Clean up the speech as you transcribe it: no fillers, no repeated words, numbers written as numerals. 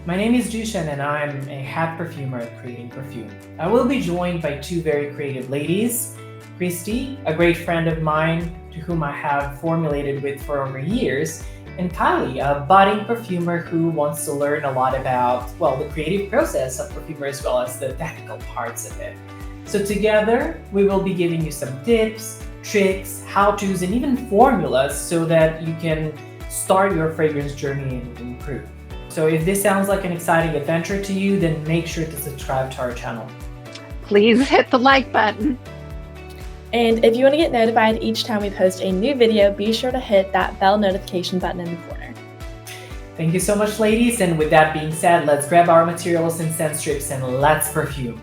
My name is Dusan and I'm a Head Perfumer at Creating Perfume. I will be joined by two very creative ladies, Christie, a great friend of mine to whom I have formulated with for over years, and Kylie, a budding perfumer who wants to learn a lot about, well, the creative process of perfumer as well as the technical parts of it. So together, we will be giving you some tips, tricks, how-tos, and even formulas so that you can start your fragrance journey and improve. So if this sounds like an exciting adventure to you, then make sure to subscribe to our channel. Please hit the like button. And if you want to get notified each time we post a new video, be sure to hit that bell notification button in the corner. Thank you so much, ladies. And with that being said, let's grab our materials and scent strips and let's perfume.